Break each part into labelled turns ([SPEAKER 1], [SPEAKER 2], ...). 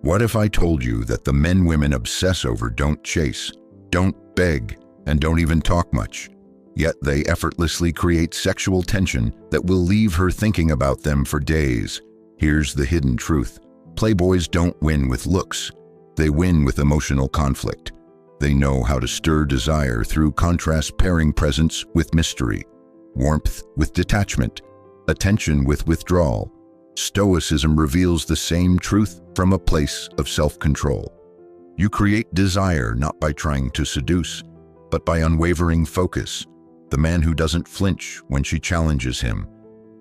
[SPEAKER 1] What if I told you that the men women obsess over don't chase, don't beg, and don't even talk much, yet they effortlessly create sexual tension that will leave her thinking about them for days? Here's the hidden truth. Playboys don't win with looks. They win with emotional conflict. They know how to stir desire through contrast, pairing presence with mystery, warmth with detachment, attention with withdrawal. Stoicism reveals the same truth from a place of self-control. You create desire not by trying to seduce, but by unwavering focus. The man who doesn't flinch when she challenges him,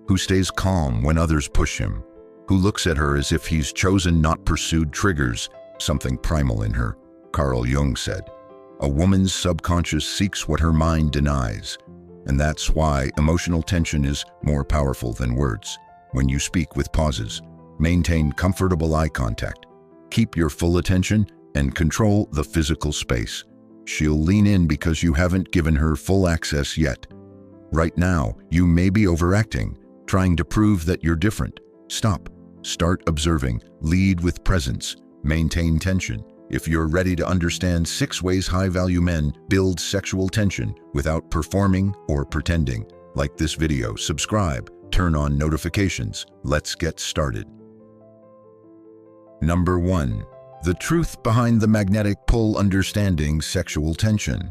[SPEAKER 1] who stays calm when others push him, who looks at her as if he's chosen not pursued, triggers something primal in her. Carl Jung said, "A woman's subconscious seeks what her mind denies." And that's why emotional tension is more powerful than words. When you speak with pauses, maintain comfortable eye contact, keep your full attention, and control the physical space. She'll lean in because you haven't given her full access yet. Right now, you may be overacting, trying to prove that you're different. Stop. Start observing. Lead with presence. Maintain tension. If you're ready to understand 6 ways high-value men build sexual tension without performing or pretending, like this video, subscribe, turn on notifications. Let's get started. Number 1. The truth behind the magnetic pull: understanding sexual tension.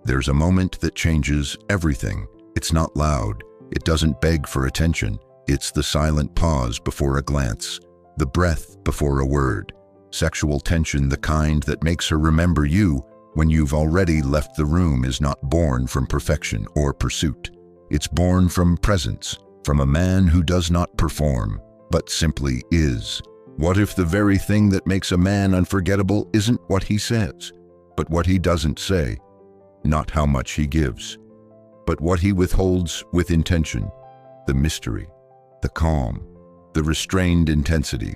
[SPEAKER 1] There's a moment that changes everything. It's not loud. It doesn't beg for attention. It's the silent pause before a glance, the breath before a word. Sexual tension, the kind that makes her remember you when you've already left the room, is not born from perfection or pursuit. It's born from presence, from a man who does not perform, but simply is. What if the very thing that makes a man unforgettable isn't what he says, but what he doesn't say? Not how much he gives, but what he withholds with intention. The mystery, the calm, the restrained intensity.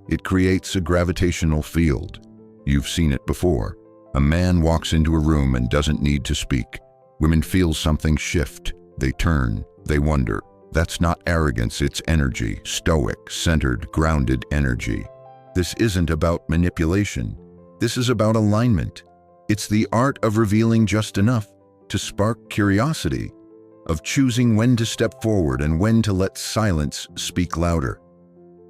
[SPEAKER 1] It creates a gravitational field. You've seen it before. A man walks into a room and doesn't need to speak. Women feel something shift. They turn, they wonder. That's not arrogance, it's energy, stoic, centered, grounded energy. This isn't about manipulation. This is about alignment. It's the art of revealing just enough to spark curiosity, of choosing when to step forward and when to let silence speak louder.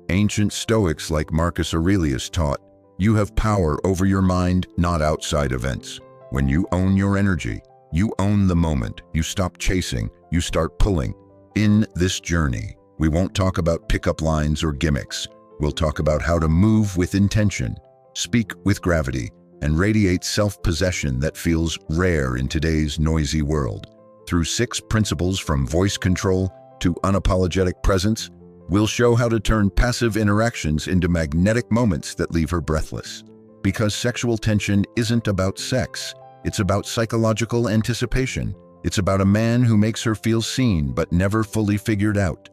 [SPEAKER 1] Ancient Stoics like Marcus Aurelius taught, you have power over your mind, not outside events. When you own your energy, you own the moment. You stop chasing, you start pulling. In this journey, we won't talk about pickup lines or gimmicks. We'll talk about how to move with intention, speak with gravity, and radiate self-possession that feels rare in today's noisy world. Through 6 principles, from voice control to unapologetic presence, we'll show how to turn passive interactions into magnetic moments that leave her breathless. Because sexual tension isn't about sex, it's about psychological anticipation. It's about a man who makes her feel seen but never fully figured out.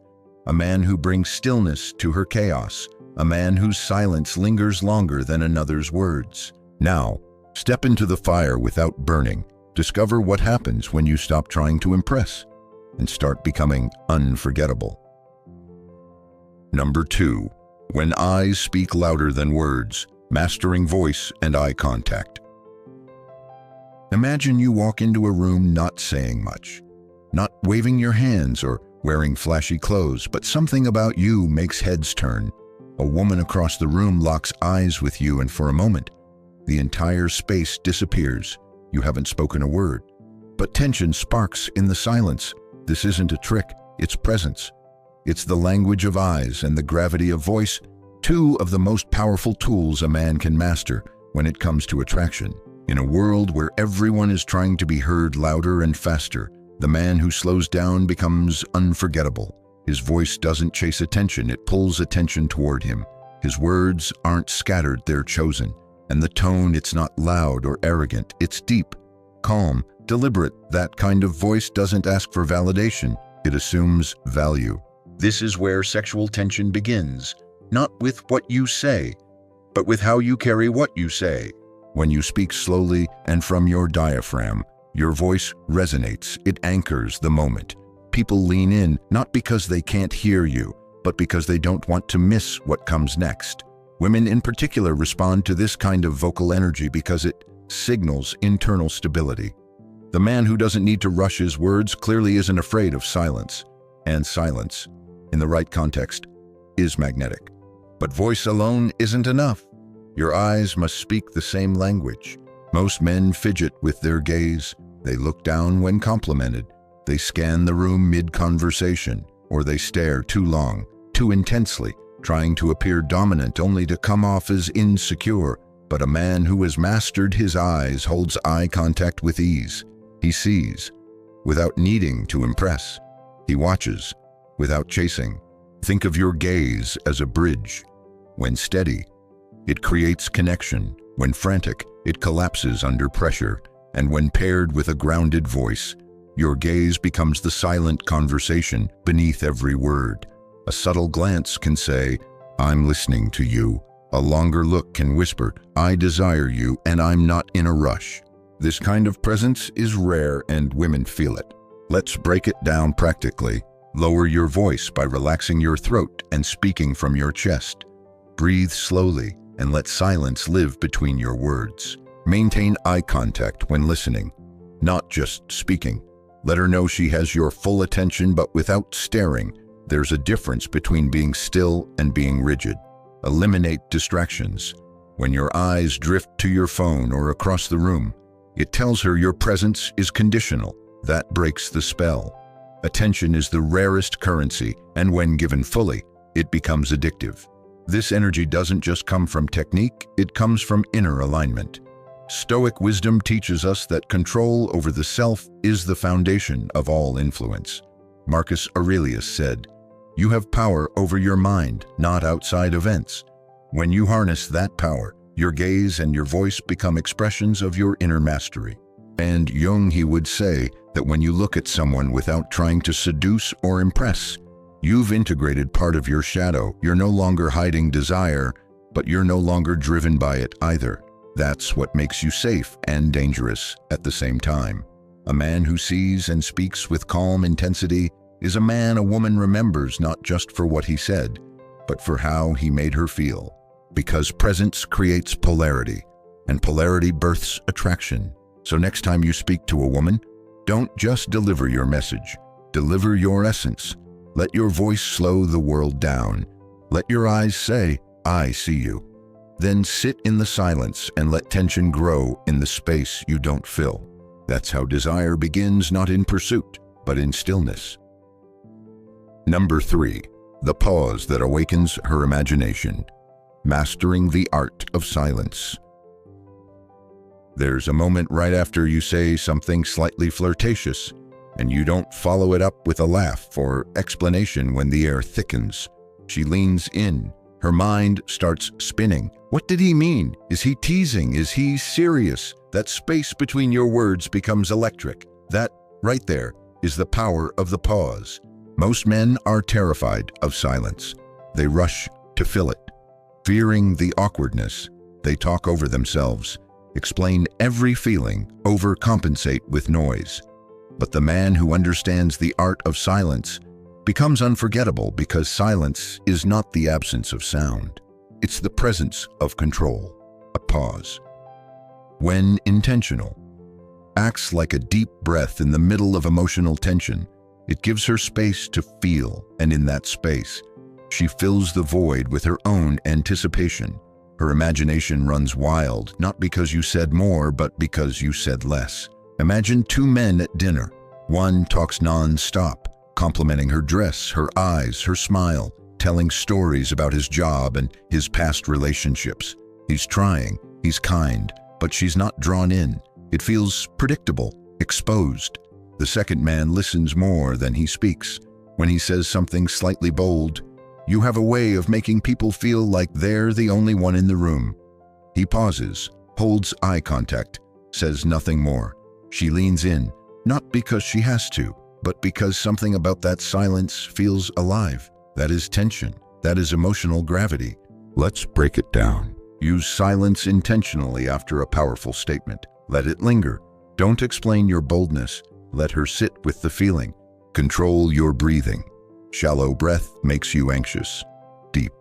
[SPEAKER 1] A man who brings stillness to her chaos. A man whose silence lingers longer than another's words. Now, step into the fire without burning. Discover what happens when you stop trying to impress and start becoming unforgettable. Number 2. When eyes speak louder than words, mastering voice and eye contact. Imagine you walk into a room not saying much, not waving your hands or wearing flashy clothes, but something about you makes heads turn. A woman across the room locks eyes with you, and for a moment, the entire space disappears. You haven't spoken a word, but tension sparks in the silence. This isn't a trick, it's presence. It's the language of eyes and the gravity of voice, 2 of the most powerful tools a man can master when it comes to attraction. In a world where everyone is trying to be heard louder and faster, the man who slows down becomes unforgettable. His voice doesn't chase attention, it pulls attention toward him. His words aren't scattered, they're chosen. And the tone, it's not loud or arrogant, it's deep, calm, deliberate. That kind of voice doesn't ask for validation, it assumes value. This is where sexual tension begins, not with what you say, but with how you carry what you say. When you speak slowly and from your diaphragm, your voice resonates, it anchors the moment. People lean in, not because they can't hear you, but because they don't want to miss what comes next. Women in particular respond to this kind of vocal energy because it signals internal stability. The man who doesn't need to rush his words clearly isn't afraid of silence, and silence, in the right context, is magnetic. But voice alone isn't enough. Your eyes must speak the same language. Most men fidget with their gaze. They look down when complimented. They scan the room mid-conversation, or they stare too long, too intensely, trying to appear dominant only to come off as insecure. But a man who has mastered his eyes holds eye contact with ease. He sees, without needing to impress. He watches, without chasing. Think of your gaze as a bridge. When steady, it creates connection. When frantic, it collapses under pressure. And when paired with a grounded voice, your gaze becomes the silent conversation beneath every word. A subtle glance can say, "I'm listening to you." A longer look can whisper, "I desire you and I'm not in a rush." This kind of presence is rare and women feel it. Let's break it down practically. Lower your voice by relaxing your throat and speaking from your chest. Breathe slowly and let silence live between your words. Maintain eye contact when listening, not just speaking. Let her know she has your full attention, but without staring. There's a difference between being still and being rigid. Eliminate distractions. When your eyes drift to your phone or across the room, it tells her your presence is conditional. That breaks the spell. Attention is the rarest currency, and when given fully, it becomes addictive. This energy doesn't just come from technique, it comes from inner alignment. Stoic wisdom teaches us that control over the self is the foundation of all influence. Marcus Aurelius said, "You have power over your mind, not outside events." When you harness that power, your gaze and your voice become expressions of your inner mastery. And Jung, he would say that when you look at someone without trying to seduce or impress, you've integrated part of your shadow. You're no longer hiding desire, but you're no longer driven by it either. That's what makes you safe and dangerous at the same time. A man who sees and speaks with calm intensity is a man a woman remembers not just for what he said, but for how he made her feel. Because presence creates polarity, and polarity births attraction. So next time you speak to a woman, don't just deliver your message, deliver your essence. Let your voice slow the world down. Let your eyes say, "I see you." Then sit in the silence and let tension grow in the space you don't fill. That's how desire begins, not in pursuit, but in stillness. Number 3, the pause that awakens her imagination. Mastering the art of silence. There's a moment right after you say something slightly flirtatious, and you don't follow it up with a laugh or explanation when the air thickens. She leans in. Her mind starts spinning. What did he mean? Is he teasing? Is he serious? That space between your words becomes electric. That, right there, is the power of the pause. Most men are terrified of silence. They rush to fill it. Fearing the awkwardness, they talk over themselves, explain every feeling, overcompensate with noise. But the man who understands the art of silence becomes unforgettable, because silence is not the absence of sound. It's the presence of control, a pause. When intentional, acts like a deep breath in the middle of emotional tension. It gives her space to feel, and in that space, she fills the void with her own anticipation. Her imagination runs wild, not because you said more, but because you said less. Imagine 2 men at dinner. One talks non-stop, complimenting her dress, her eyes, her smile, telling stories about his job and his past relationships. He's trying, he's kind, but she's not drawn in. It feels predictable, exposed. The second man listens more than he speaks. When he says something slightly bold, you have a way of making people feel like they're the only one in the room. He pauses, holds eye contact, says nothing more. She leans in, not because she has to, but because something about that silence feels alive. That is tension. That is emotional gravity. Let's break it down. Use silence intentionally after a powerful statement. Let it linger. Don't explain your boldness. Let her sit with the feeling. Control your breathing. Shallow breath makes you anxious. Deep,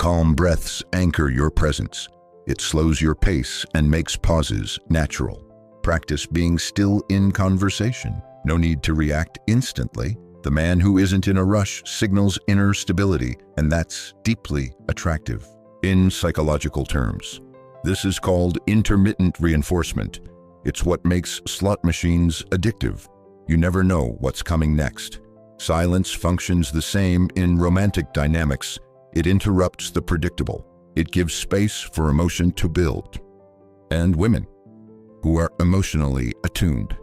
[SPEAKER 1] Calm breaths anchor your presence. It slows your pace and makes pauses natural. Practice being still in conversation. No need to react instantly. The man who isn't in a rush signals inner stability, and that's deeply attractive. In psychological terms, this is called intermittent reinforcement. It's what makes slot machines addictive. You never know what's coming next. Silence functions the same in romantic dynamics. It interrupts the predictable. It gives space for emotion to build. And women, who are emotionally attuned,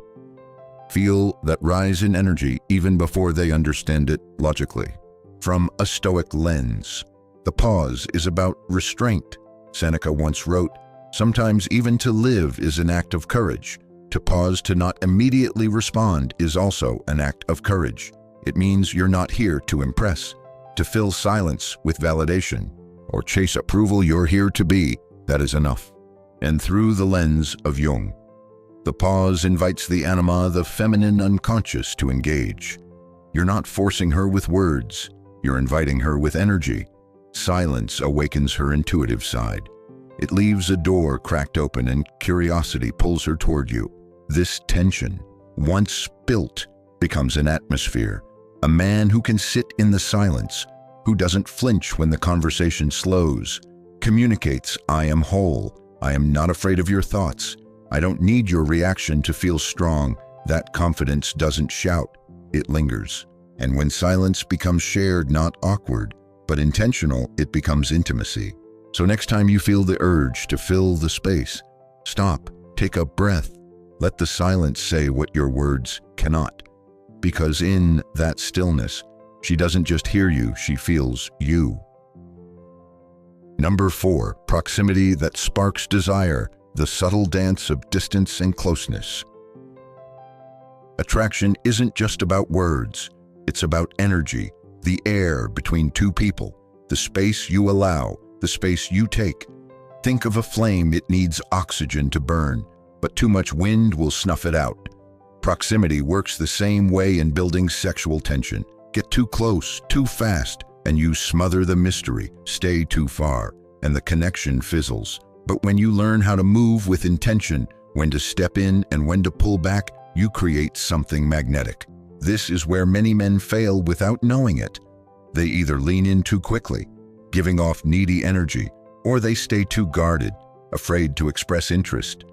[SPEAKER 1] feel that rise in energy even before they understand it logically. From a Stoic lens, the pause is about restraint. Seneca once wrote, "Sometimes even to live is an act of courage. To pause to not immediately respond is also an act of courage. It means you're not here to impress, to fill silence with validation, or chase approval. You're here to be. That is enough." And through the lens of Jung, the pause invites the anima, the feminine unconscious, to engage. You're not forcing her with words. You're inviting her with energy. Silence awakens her intuitive side. It leaves a door cracked open and curiosity pulls her toward you. This tension, once built, becomes an atmosphere. A man who can sit in the silence, who doesn't flinch when the conversation slows, communicates, "I am whole. I am not afraid of your thoughts. I don't need your reaction to feel strong." That confidence doesn't shout, it lingers. And when silence becomes shared, not awkward, but intentional, it becomes intimacy. So next time you feel the urge to fill the space, stop, take a breath, let the silence say what your words cannot. Because in that stillness, she doesn't just hear you, she feels you. Number 4, proximity that sparks desire, the subtle dance of distance and closeness. Attraction isn't just about words, it's about energy, the air between two people, the space you allow, the space you take. Think of a flame, it needs oxygen to burn, but too much wind will snuff it out. Proximity works the same way in building sexual tension. Get too close, too fast, and you smother the mystery. Stay too far, and the connection fizzles. But when you learn how to move with intention, when to step in and when to pull back, you create something magnetic. This is where many men fail without knowing it. They either lean in too quickly, giving off needy energy, or they stay too guarded, afraid to express interest.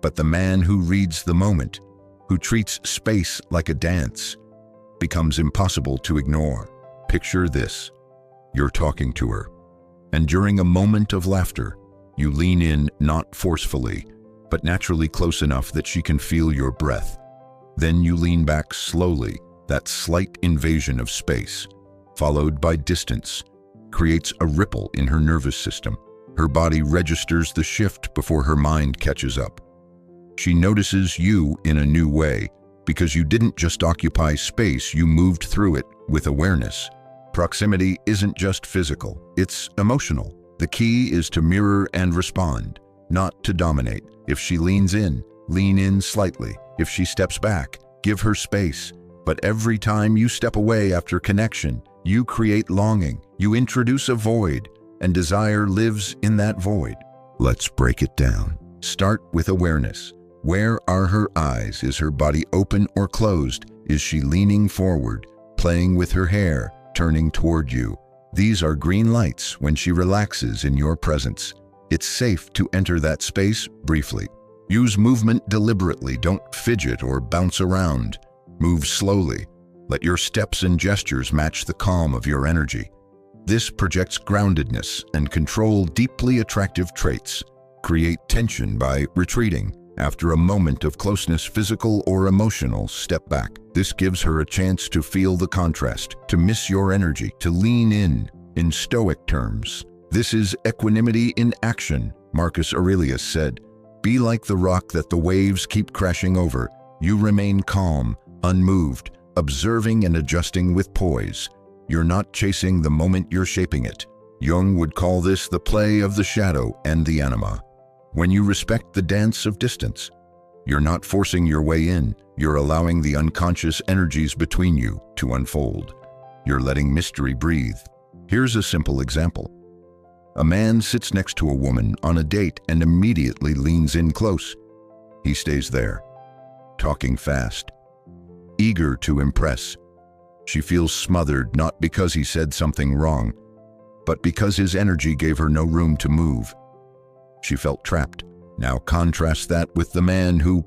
[SPEAKER 1] But the man who reads the moment, who treats space like a dance, becomes impossible to ignore. Picture this. You're talking to her, and during a moment of laughter, you lean in, not forcefully, but naturally close enough that she can feel your breath. Then you lean back slowly. That slight invasion of space, followed by distance, creates a ripple in her nervous system. Her body registers the shift before her mind catches up. She notices you in a new way, because you didn't just occupy space, you moved through it with awareness. Proximity isn't just physical, it's emotional. The key is to mirror and respond, not to dominate. If she leans in, lean in slightly. If she steps back, give her space. But every time you step away after connection, you create longing. You introduce a void, and desire lives in that void. Let's break it down. Start with awareness. Where are her eyes? Is her body open or closed? Is she leaning forward, playing with her hair, turning toward you? These are green lights when she relaxes in your presence. It's safe to enter that space briefly. Use movement deliberately. Don't fidget or bounce around. Move slowly. Let your steps and gestures match the calm of your energy. This projects groundedness and control, deeply attractive traits. Create tension by retreating. After a moment of closeness, physical or emotional, step back. This gives her a chance to feel the contrast, to miss your energy, to lean in. In Stoic terms, this is equanimity in action. Marcus Aurelius said, "Be like the rock that the waves keep crashing over. You remain calm, unmoved, observing and adjusting with poise. You're not chasing the moment, you're shaping it." Jung would call this the play of the shadow and the anima. When you respect the dance of distance, you're not forcing your way in, you're allowing the unconscious energies between you to unfold. You're letting mystery breathe. Here's a simple example. A man sits next to a woman on a date and immediately leans in close. He stays there, talking fast, eager to impress. She feels smothered, not because he said something wrong, but because his energy gave her no room to move. She felt trapped. Now contrast that with the man who,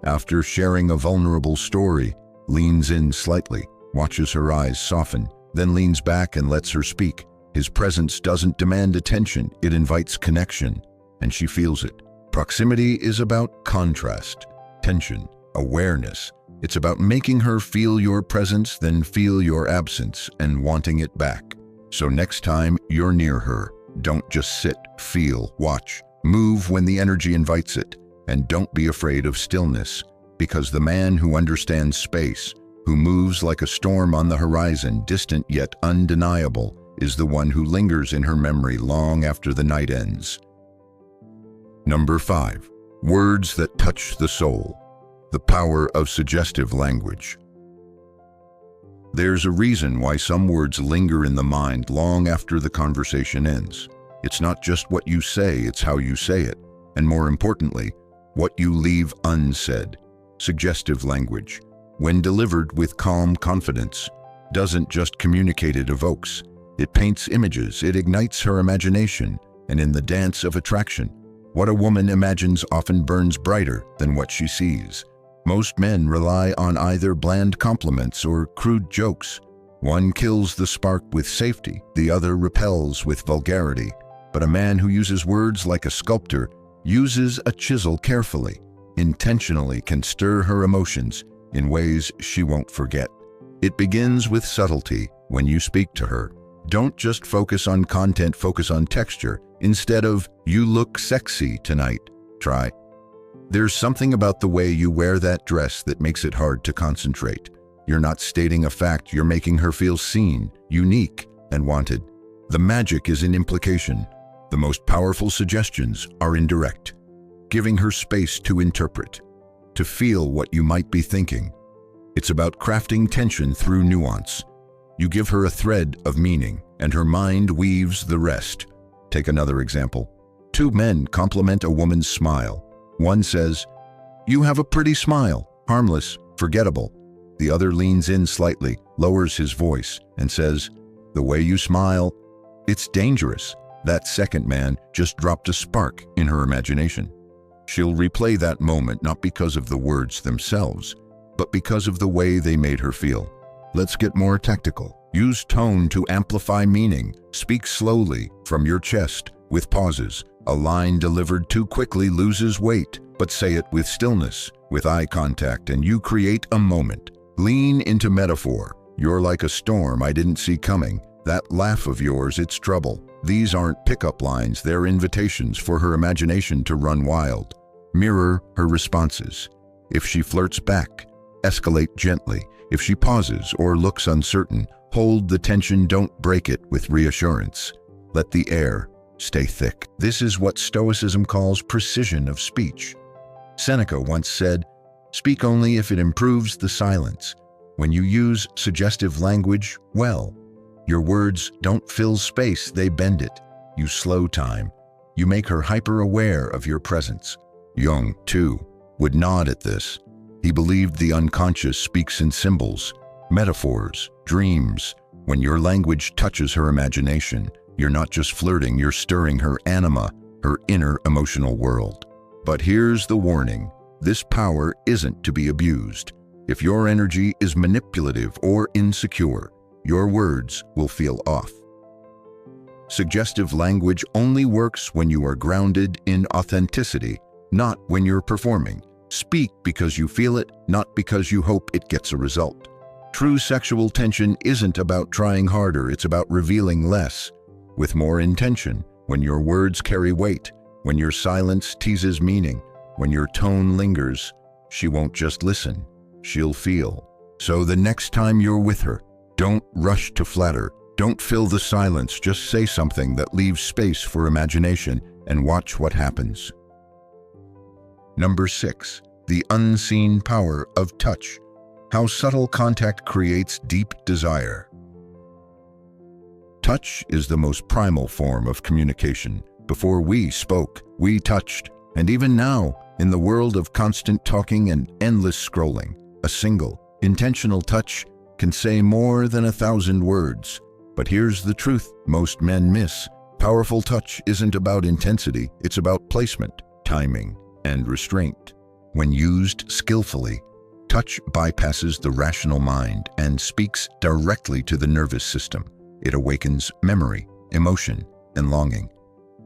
[SPEAKER 1] after sharing a vulnerable story, leans in slightly, watches her eyes soften, then leans back and lets her speak. His presence doesn't demand attention, it invites connection, and she feels it. Proximity is about contrast, tension, awareness. It's about making her feel your presence, then feel your absence, and wanting it back. So next time you're near her, don't just sit, feel, watch. Move when the energy invites it, and don't be afraid of stillness, because the man who understands space, who moves like a storm on the horizon, distant yet undeniable, is the one who lingers in her memory long after the night ends. Number 5. Words that touch the soul. The power of suggestive language. There's a reason why some words linger in the mind long after the conversation ends. It's not just what you say, it's how you say it, and more importantly, what you leave unsaid. Suggestive language, when delivered with calm confidence, doesn't just communicate, it evokes. It paints images, it ignites her imagination, and in the dance of attraction, what a woman imagines often burns brighter than what she sees. Most men rely on either bland compliments or crude jokes. One kills the spark with safety, the other repels with vulgarity. But a man who uses words like a sculptor, uses a chisel carefully, intentionally can stir her emotions in ways she won't forget. It begins with subtlety when you speak to her. Don't just focus on content, focus on texture. Instead of, "You look sexy tonight," try, "There's something about the way you wear that dress that makes it hard to concentrate." You're not stating a fact, you're making her feel seen, unique, and wanted. The magic is in implication. The most powerful suggestions are indirect, giving her space to interpret, to feel what you might be thinking. It's about crafting tension through nuance. You give her a thread of meaning, and her mind weaves the rest. Take another example. Two men compliment a woman's smile. One says, "You have a pretty smile, harmless, forgettable." The other leans in slightly, lowers his voice, and says, "The way you smile, it's dangerous." That second man just dropped a spark in her imagination. She'll replay that moment not because of the words themselves, but because of the way they made her feel. Let's get more tactical. Use tone to amplify meaning. Speak slowly, from your chest, with pauses. A line delivered too quickly loses weight, but say it with stillness, with eye contact, and you create a moment. Lean into metaphor. "You're like a storm I didn't see coming. That laugh of yours, it's trouble." These aren't pickup lines, they're invitations for her imagination to run wild. Mirror her responses. If she flirts back, escalate gently. If she pauses or looks uncertain, hold the tension, don't break it with reassurance. Let the air stay thick. This is what Stoicism calls precision of speech. Seneca once said, "Speak only if it improves the silence." When you use suggestive language, well, your words don't fill space, they bend it. You slow time. You make her hyper-aware of your presence. Jung, too, would nod at this. He believed the unconscious speaks in symbols, metaphors, dreams. When your language touches her imagination, you're not just flirting, you're stirring her anima, her inner emotional world. But here's the warning. This power isn't to be abused. If your energy is manipulative or insecure, your words will feel off. Suggestive language only works when you are grounded in authenticity, not when you're performing. Speak because you feel it, not because you hope it gets a result. True sexual tension isn't about trying harder, it's about revealing less, with more intention. When your words carry weight, when your silence teases meaning, when your tone lingers, she won't just listen, she'll feel. So the next time you're with her, don't rush to flatter. Don't fill the silence, just say something that leaves space for imagination and watch what happens. Number 6, the unseen power of touch. How subtle contact creates deep desire. Touch is the most primal form of communication. Before we spoke, we touched. And even now, in the world of constant talking and endless scrolling, a single, intentional touch can say more than 1,000 words. But here's the truth most men miss. Powerful touch isn't about intensity, it's about placement, timing, and restraint. When used skillfully, touch bypasses the rational mind and speaks directly to the nervous system. It awakens memory, emotion, and longing.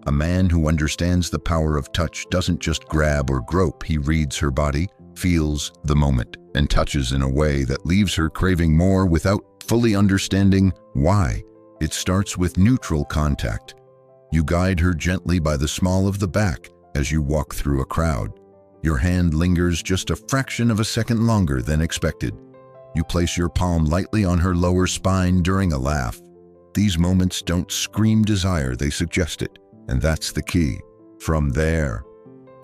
[SPEAKER 1] A man who understands the power of touch doesn't just grab or grope. He reads her body, feels the moment, and touches in a way that leaves her craving more without fully understanding why. It starts with neutral contact. You guide her gently by the small of the back as you walk through a crowd. Your hand lingers just a fraction of a second longer than expected. You place your palm lightly on her lower spine during a laugh. These moments don't scream desire, they suggest it. And that's the key. From there,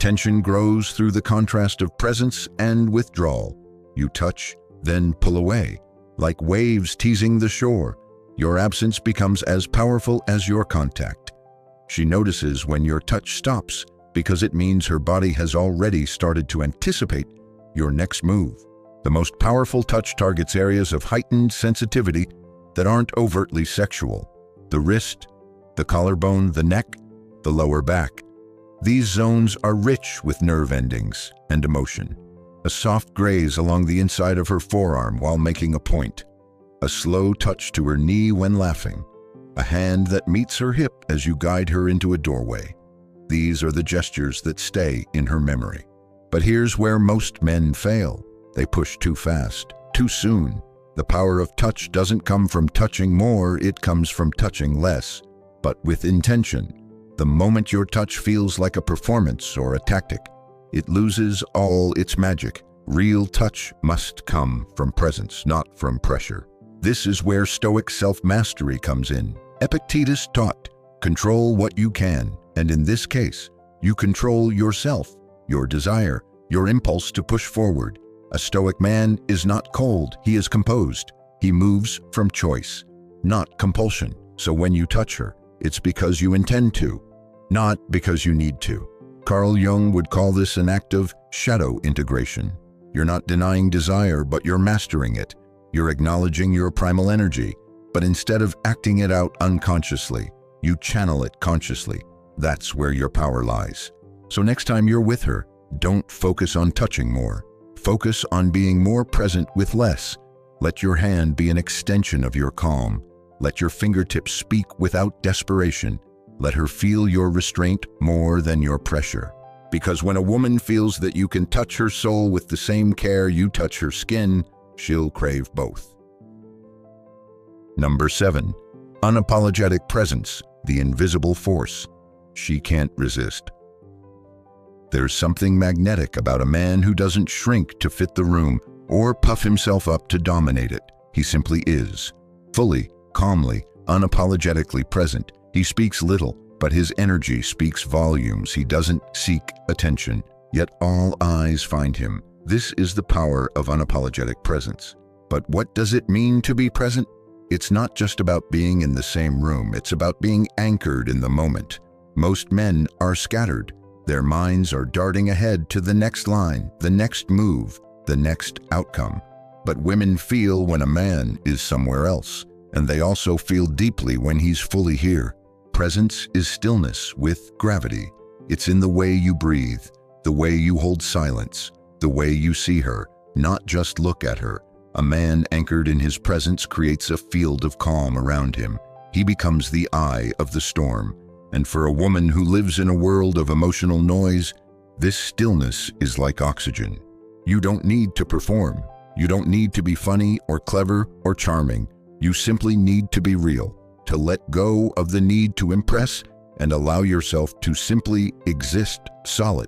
[SPEAKER 1] tension grows through the contrast of presence and withdrawal. You touch, then pull away. Like waves teasing the shore, your absence becomes as powerful as your contact. She notices when your touch stops because it means her body has already started to anticipate your next move. The most powerful touch targets areas of heightened sensitivity that aren't overtly sexual. The wrist, the collarbone, the neck, the lower back. These zones are rich with nerve endings and emotion. A soft graze along the inside of her forearm while making a point. A slow touch to her knee when laughing. A hand that meets her hip as you guide her into a doorway. These are the gestures that stay in her memory. But here's where most men fail. They push too fast, too soon. The power of touch doesn't come from touching more, it comes from touching less, but with intention. The moment your touch feels like a performance or a tactic, it loses all its magic. Real touch must come from presence, not from pressure. This is where Stoic self-mastery comes in. Epictetus taught, control what you can, and in this case, you control yourself, your desire, your impulse to push forward. A Stoic man is not cold, he is composed. He moves from choice, not compulsion. So when you touch her, it's because you intend to, not because you need to. Carl Jung would call this an act of shadow integration. You're not denying desire, but you're mastering it. You're acknowledging your primal energy, but instead of acting it out unconsciously, you channel it consciously. That's where your power lies. So next time you're with her, don't focus on touching more. Focus on being more present with less. Let your hand be an extension of your calm. Let your fingertips speak without desperation. Let her feel your restraint more than your pressure. Because when a woman feels that you can touch her soul with the same care you touch her skin, she'll crave both. Number 7. Unapologetic presence, the invisible force. She can't resist. There's something magnetic about a man who doesn't shrink to fit the room or puff himself up to dominate it. He simply is, fully, calmly, unapologetically present. He speaks little, but his energy speaks volumes. He doesn't seek attention, yet all eyes find him. This is the power of unapologetic presence. But what does it mean to be present? It's not just about being in the same room, it's about being anchored in the moment. Most men are scattered. Their minds are darting ahead to the next line, the next move, the next outcome. But women feel when a man is somewhere else, and they also feel deeply when he's fully here. Presence is stillness with gravity. It's in the way you breathe, the way you hold silence, the way you see her, not just look at her. A man anchored in his presence creates a field of calm around him. He becomes the eye of the storm. And for a woman who lives in a world of emotional noise, this stillness is like oxygen. You don't need to perform. You don't need to be funny or clever or charming. You simply need to be real, to let go of the need to impress and allow yourself to simply exist, solid,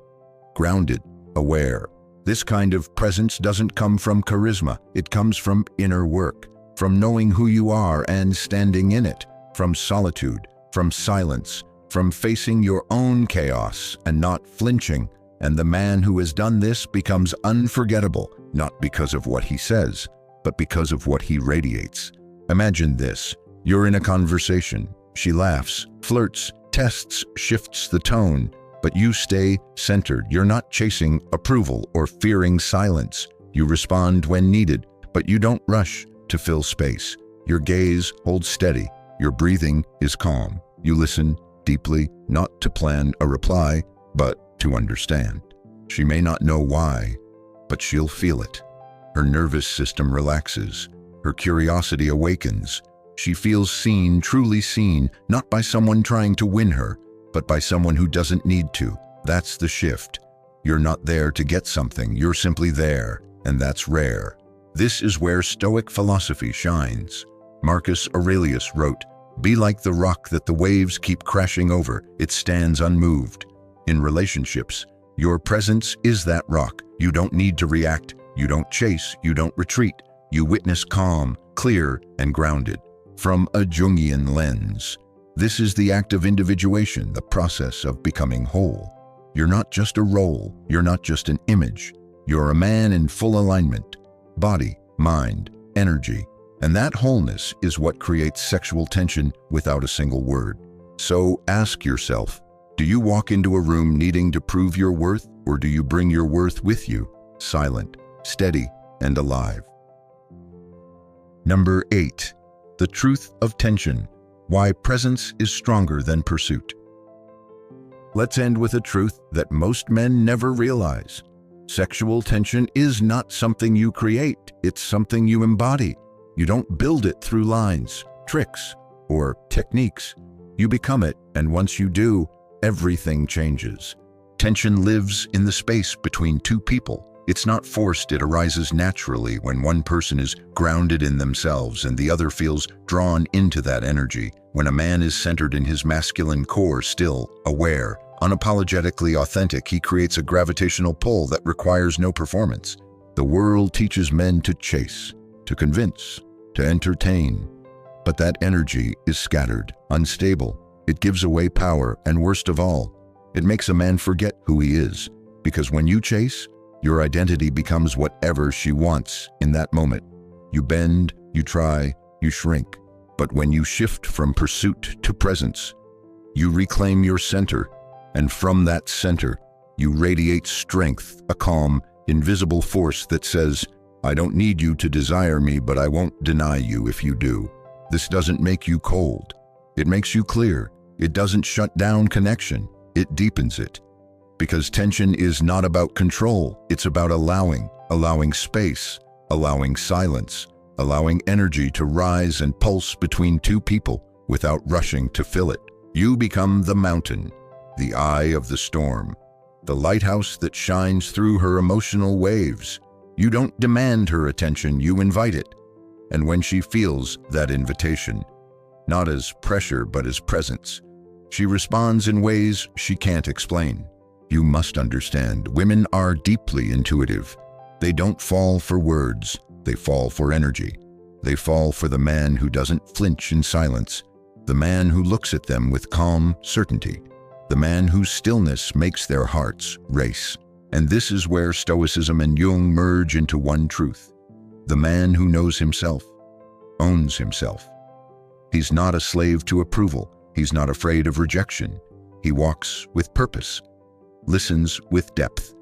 [SPEAKER 1] grounded, aware. This kind of presence doesn't come from charisma. It comes from inner work, from knowing who you are and standing in it, from solitude, from silence, from facing your own chaos and not flinching. And the man who has done this becomes unforgettable, not because of what he says, but because of what he radiates. Imagine this. You're in a conversation. She laughs, flirts, tests, shifts the tone, but you stay centered. You're not chasing approval or fearing silence. You respond when needed, but you don't rush to fill space. Your gaze holds steady. Your breathing is calm. You listen deeply, not to plan a reply, but to understand. She may not know why, but she'll feel it. Her nervous system relaxes. Her curiosity awakens. She feels seen, truly seen, not by someone trying to win her, but by someone who doesn't need to. That's the shift. You're not there to get something, you're simply there, and that's rare. This is where Stoic philosophy shines. Marcus Aurelius wrote, "Be like the rock that the waves keep crashing over, it stands unmoved." In relationships, your presence is that rock. You don't need to react, you don't chase, you don't retreat. You witness calm, clear, and grounded. From a Jungian lens, this is the act of individuation, the process of becoming whole. You're not just a role, you're not just an image. You're a man in full alignment, body, mind, energy. And that wholeness is what creates sexual tension without a single word. So ask yourself, do you walk into a room needing to prove your worth, or do you bring your worth with you, silent, steady, and alive? Number 8. The truth of tension. Why presence is stronger than pursuit. Let's end with a truth that most men never realize. Sexual tension is not something you create, it's something you embody. You don't build it through lines, tricks, or techniques. You become it, and once you do, everything changes. Tension lives in the space between two people. It's not forced, it arises naturally when one person is grounded in themselves and the other feels drawn into that energy. When a man is centered in his masculine core, still, aware, unapologetically authentic, he creates a gravitational pull that requires no performance. The world teaches men to chase, to convince, to entertain. But that energy is scattered, unstable. It gives away power, and worst of all, it makes a man forget who he is. Because when you chase, your identity becomes whatever she wants in that moment. You bend, you try, you shrink. But when you shift from pursuit to presence, you reclaim your center, and from that center, you radiate strength, a calm, invisible force that says, "I don't need you to desire me, but I won't deny you if you do." This doesn't make you cold. It makes you clear. It doesn't shut down connection. It deepens it. Because tension is not about control, it's about allowing space, allowing silence, allowing energy to rise and pulse between two people without rushing to fill it. You become the mountain, the eye of the storm, the lighthouse that shines through her emotional waves. You don't demand her attention, you invite it. And when she feels that invitation, not as pressure but as presence, she responds in ways she can't explain. You must understand, women are deeply intuitive. They don't fall for words, they fall for energy. They fall for the man who doesn't flinch in silence, the man who looks at them with calm certainty, the man whose stillness makes their hearts race. And this is where Stoicism and Jung merge into one truth. The man who knows himself, owns himself. He's not a slave to approval. He's not afraid of rejection. He walks with purpose, listens with depth,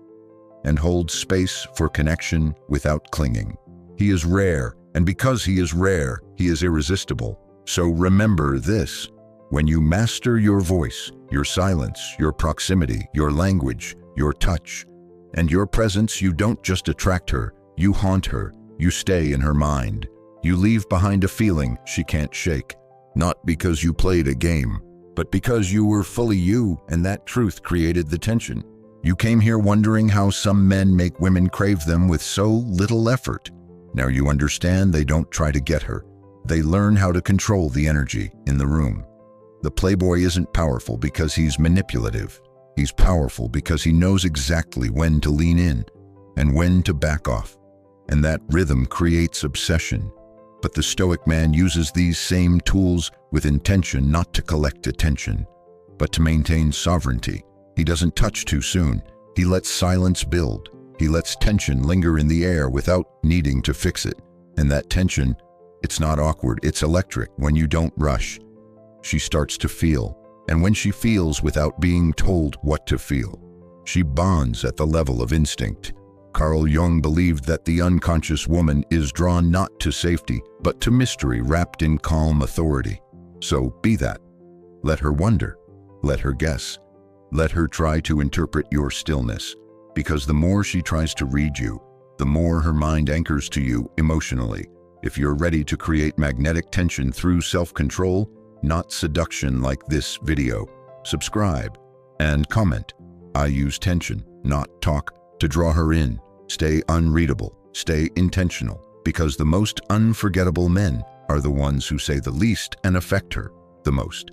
[SPEAKER 1] and holds space for connection without clinging. He is rare, and because he is rare, he is irresistible. So remember this: when you master your voice, your silence, your proximity, your language, your touch, and your presence, you don't just attract her, you haunt her, you stay in her mind. You leave behind a feeling she can't shake, not because you played a game, but because you were fully you, and that truth created the tension. You came here wondering how some men make women crave them with so little effort. Now you understand they don't try to get her. They learn how to control the energy in the room. The Playboy isn't powerful because he's manipulative. He's powerful because he knows exactly when to lean in and when to back off. And that rhythm creates obsession. But the Stoic man uses these same tools with intention, not to collect attention, but to maintain sovereignty. He doesn't touch too soon. He lets silence build. He lets tension linger in the air without needing to fix it. And that tension, It's not awkward, it's electric. When you don't rush, she starts to feel. And when she feels without being told what to feel, she bonds at the level of instinct. Carl Jung believed that the unconscious woman is drawn not to safety, but to mystery wrapped in calm authority. So be that. Let her wonder. Let her guess. Let her try to interpret your stillness. Because the more she tries to read you, the more her mind anchors to you emotionally. If you're ready to create magnetic tension through self-control, not seduction like this video, subscribe and comment. I use tension, not talk, to draw her in. Stay unreadable, stay intentional, because the most unforgettable men are the ones who say the least and affect her the most.